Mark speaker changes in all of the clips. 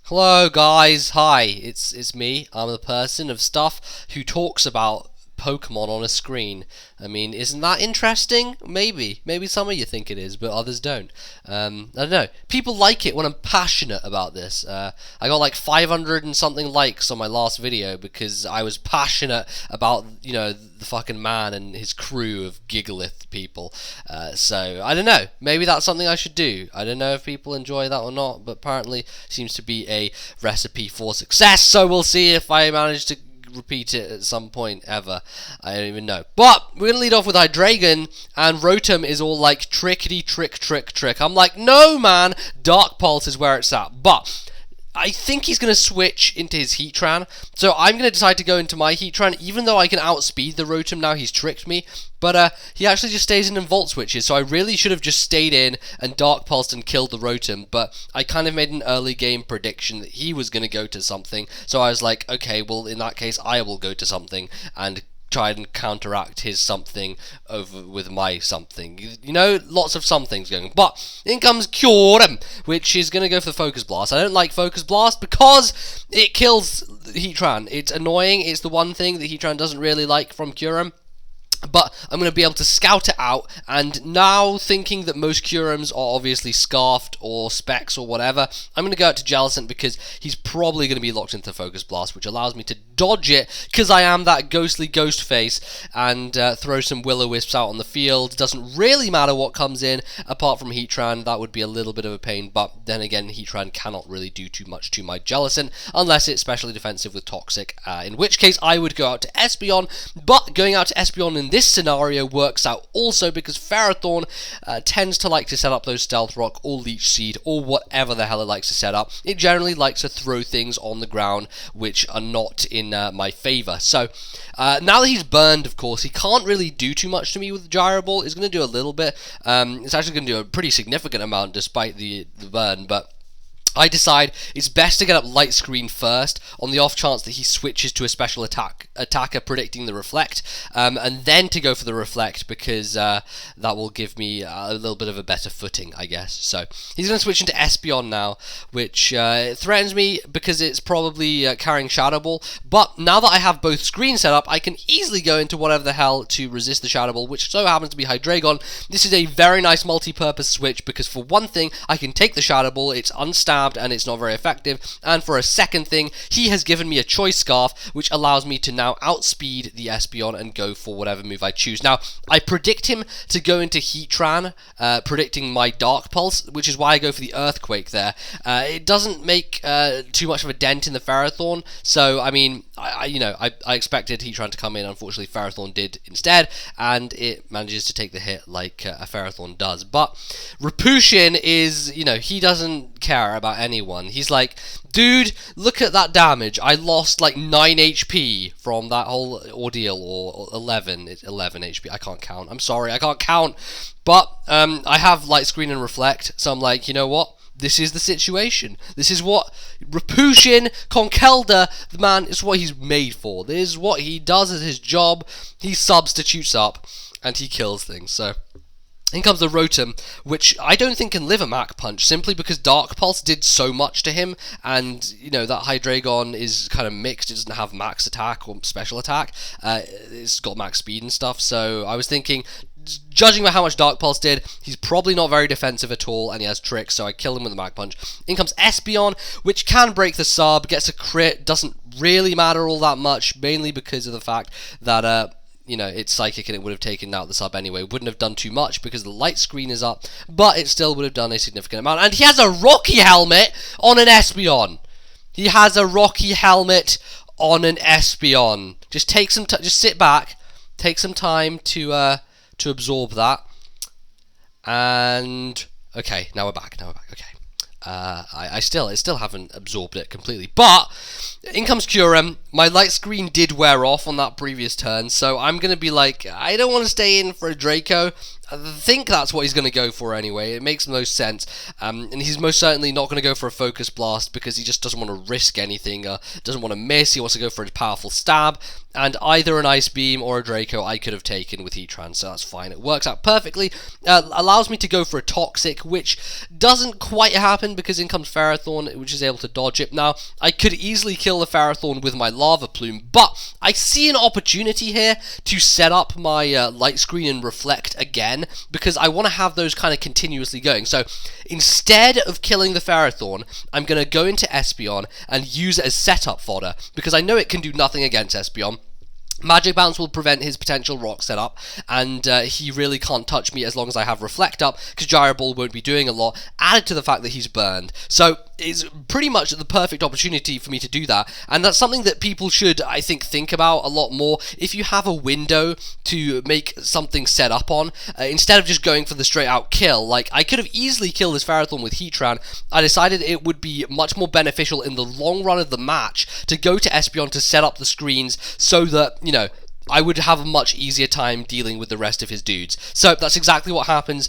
Speaker 1: Hello guys, hi, it's me. I'm the person of stuff who talks about Pokemon on a screen. I mean, isn't that interesting? Maybe some of you think it is, but others don't. I don't know. People like it when I'm passionate about this. I got like 500 and something likes on my last video because I was passionate about, the fucking man and his crew of Gigalith people. So, I don't know. Maybe that's something I should do. I don't know if people enjoy that or not, but apparently seems to be a recipe for success. So we'll see if I manage to repeat it at some point ever. I don't even know. But we're gonna lead off with Hydreigon, and Rotom is all like trickety trick. I'm like, no man, Dark Pulse is where it's at. But I think he's going to switch into his Heatran, so I'm going to decide to go into my Heatran, even though I can outspeed the Rotom now. He's tricked me, but he actually just stays in and Volt Switches, so I really should have just stayed in and Dark Pulsed and killed the Rotom, but I kind of made an early game prediction that he was going to go to something, so I was like, okay, well, in that case, I will go to something, and try and counteract his something over with my something. Lots of somethings going. But in comes Kyurem, which is going to go for the Focus Blast. I don't like Focus Blast because it kills Heatran. It's annoying. It's the one thing that Heatran doesn't really like from Kyurem. But I'm going to be able to scout it out, and now thinking that most Kyurems are obviously Scarfed or Specs or whatever, I'm going to go out to Jellicent because he's probably going to be locked into Focus Blast, which allows me to dodge it because I am that ghostly ghost face, and throw some Will-O-Wisps out on the field. Doesn't really matter what comes in apart from Heatran. That would be a little bit of a pain, but then again, Heatran cannot really do too much to my Jellicent unless it's specially defensive with Toxic, in which case I would go out to Espeon. But going out to Espeon in this scenario works out also because Ferrothorn tends to like to set up those Stealth Rock or Leech Seed or whatever the hell it likes to set up. It generally likes to throw things on the ground which are not in my favour. So now that he's burned, of course, he can't really do too much to me with the Gyro Ball. It's going to do a little bit. It's actually going to do a pretty significant amount despite the burn, but I decide it's best to get up Light Screen first, on the off chance that he switches to a special attacker predicting the Reflect, and then to go for the Reflect because that will give me a little bit of a better footing, I guess. So he's going to switch into Espeon now, which threatens me because it's probably carrying Shadow Ball, but now that I have both screens set up, I can easily go into whatever the hell to resist the Shadow Ball, which so happens to be Hydreigon. This is a very nice multi-purpose switch because for one thing, I can take the Shadow Ball, it's unstabbed, and it's not very effective, and for a second thing, he has given me a Choice Scarf, which allows me to now outspeed the Espeon and go for whatever move I choose. Now, I predict him to go into Heatran, predicting my Dark Pulse, which is why I go for the Earthquake there. It doesn't make too much of a dent in the Ferrothorn, so, I mean, I expected Heatran to come in. Unfortunately, Ferrothorn did instead, and it manages to take the hit like a Ferrothorn does. But Rapushin is, he doesn't care about anyone. He's like, dude, look at that damage. I lost like 9 HP from that whole ordeal, or 11. It's 11 HP. I can't count. I'm sorry, I can't count. But I have Light Screen and Reflect, so I'm like, you know what? This is the situation. This is what Rapushin, Conkeldurr, the man, is what he's made for. This is what he does as his job. He substitutes up, and he kills things. So in comes the Rotom, which I don't think can live a Mach Punch, simply because Dark Pulse did so much to him, and, that Hydreigon is kind of mixed. It doesn't have max attack or special attack. It's got max speed and stuff, so I was thinking, judging by how much Dark Pulse did, he's probably not very defensive at all, and he has tricks, so I kill him with a Mach Punch. In comes Espeon, which can break the sub, gets a crit, doesn't really matter all that much, mainly because of the fact that, it's psychic and it would have taken out the sub anyway. Wouldn't have done too much because the Light Screen is up, but it still would have done a significant amount. And he has a Rocky Helmet on an Espeon. He has a Rocky Helmet on an Espeon. Just take some just sit back, take some time to absorb that. And okay, now we're back. Okay. I still haven't absorbed it completely, but in comes Kyurem. My Light Screen did wear off on that previous turn, so I'm gonna be like, I don't want to stay in for a Draco. I think that's what he's going to go for anyway. It makes most sense. And he's most certainly not going to go for a Focus Blast because he just doesn't want to risk anything, doesn't want to miss. He wants to go for a powerful stab. And either an Ice Beam or a Draco I could have taken with Heatran, so that's fine. It works out perfectly. Allows me to go for a Toxic, which doesn't quite happen because in comes Ferrothorn, which is able to dodge it. Now, I could easily kill the Ferrothorn with my Lava Plume, but I see an opportunity here to set up my Light Screen and Reflect again, because I want to have those kind of continuously going. So instead of killing the Ferrothorn, I'm going to go into Espeon and use it as setup fodder, because I know it can do nothing against Espeon. Magic Bounce will prevent his potential rock setup, and he really can't touch me as long as I have Reflect up, because Gyro Ball won't be doing a lot, added to the fact that he's burned. So it's pretty much the perfect opportunity for me to do that, and that's something that people should, I think about a lot more. If you have a window to make something set up on, instead of just going for the straight out kill, like I could have easily killed this Ferrothorn with Heatran, I decided it would be much more beneficial in the long run of the match to go to Espeon to set up the screens so that, you know, I would have a much easier time dealing with the rest of his dudes. So that's exactly what happens.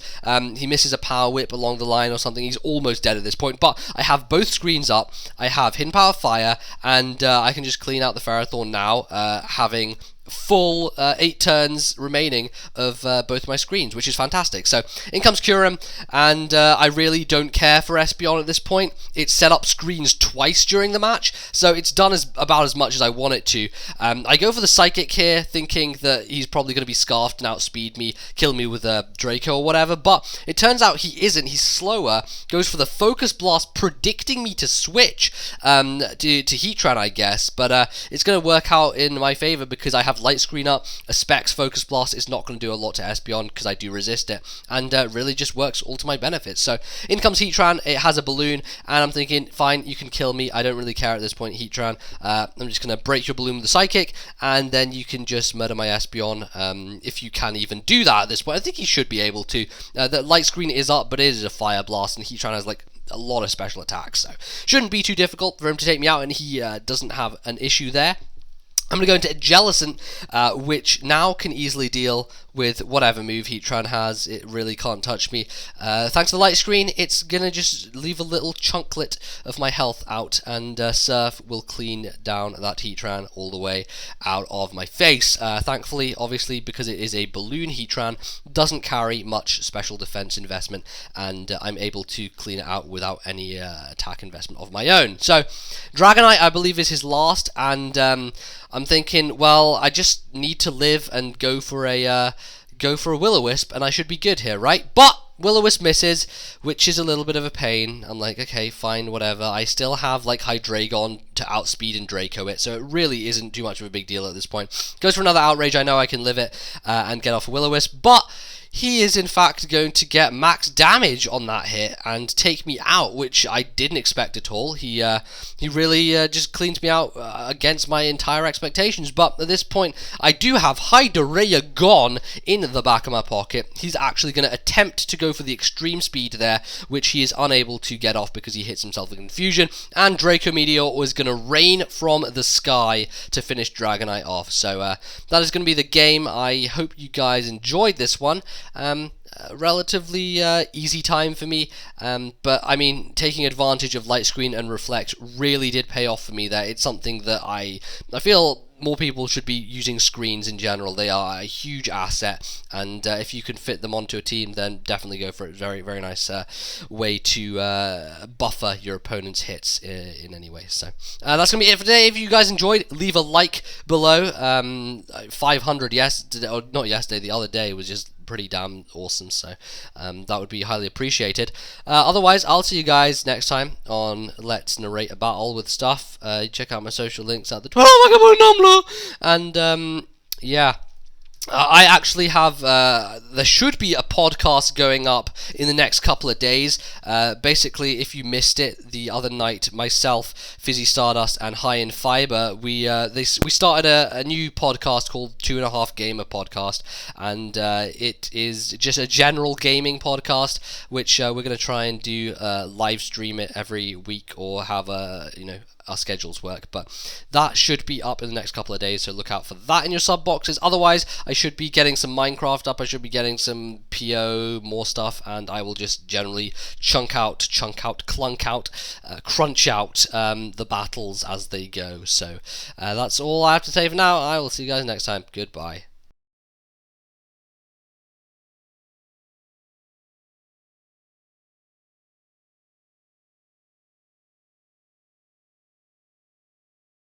Speaker 1: He misses a Power Whip along the line or something. He's almost dead at this point, but I have both screens up. I have Hidden Power Fire, and I can just clean out the Ferrothorn now, having full 8 turns remaining of both my screens, which is fantastic. So in comes Kyurem, and I really don't care for Espeon at this point. It's set up screens twice during the match, so it's done about as much as I want it to. I go for the Psychic here, thinking that he's probably going to be Scarfed and outspeed me, kill me with a Draco or whatever, but it turns out he isn't. He's slower, goes for the Focus Blast, predicting me to switch to Heatran, I guess, but it's going to work out in my favor because I have Light Screen up. A Specs Focus Blast is not going to do a lot to Espeon because I do resist it, and really just works all to my benefit. So in comes Heatran. It has a balloon, and I'm thinking, fine, you can kill me. I don't really care at this point, Heatran. I'm just going to break your balloon with the Psychic, and then you can just murder my Espeon, if you can even do that at this point. I think he should be able to. The Light Screen is up, but it is a Fire Blast, and Heatran has like a lot of special attacks, so shouldn't be too difficult for him to take me out, and he doesn't have an issue there. I'm going to go into Jellicent, which now can easily deal with whatever move Heatran has. It really can't touch me. Thanks to the Light Screen, it's going to just leave a little chunklet of my health out, and Surf will clean down that Heatran all the way out of my face. Thankfully, obviously, because it is a balloon, Heatran doesn't carry much special defense investment, and I'm able to clean it out without any attack investment of my own. So, Dragonite, I believe, is his last, and I'm thinking, well, I just need to live and go for a Will-O-Wisp, and I should be good here, right? But Will-O-Wisp misses, which is a little bit of a pain. I'm like, okay, fine, whatever. I still have like Hydreigon to outspeed and Draco it, so it really isn't too much of a big deal at this point. Goes for another Outrage. I know I can live it and get off a Will-O-Wisp, but he is in fact going to get max damage on that hit and take me out, which I didn't expect at all. He really just cleans me out against my entire expectations. But at this point, I do have Hydreigon in the back of my pocket. He's actually going to attempt to go for the extreme speed there, which he is unable to get off because he hits himself with Confusion. And Draco Meteor was going to rain from the sky to finish Dragonite off. So that is going to be the game. I hope you guys enjoyed this one. Relatively easy time for me, but I mean, taking advantage of Light Screen and Reflect really did pay off for me there. It's something that I feel more people should be using screens in general. They are a huge asset, and if you can fit them onto a team, then definitely go for it. Very, very nice way to buffer your opponent's hits in any way. So that's going to be it for today. If you guys enjoyed, leave a like below. 500 yesterday, or not yesterday, the other day was just pretty damn awesome, so that would be highly appreciated. Otherwise, I'll see you guys next time on Let's Narrate a Battle with Stuff. Check out my social links at the Tumblr, and yeah. I actually have, there should be a podcast going up in the next couple of days. Basically, if you missed it the other night, myself, Fizzy Stardust, and High in Fiber, we started a new podcast called 2.5 Gamer Podcast, and it is just a general gaming podcast, which we're going to try and do live stream it every week, or have our schedules work, but that should be up in the next couple of days, so look out for that in your sub boxes. Otherwise, I should be getting some Minecraft up, I should be getting some PO, more stuff, and I will just generally crunch out the battles as they go. So that's all I have to say for now. I will see you guys next time. Goodbye.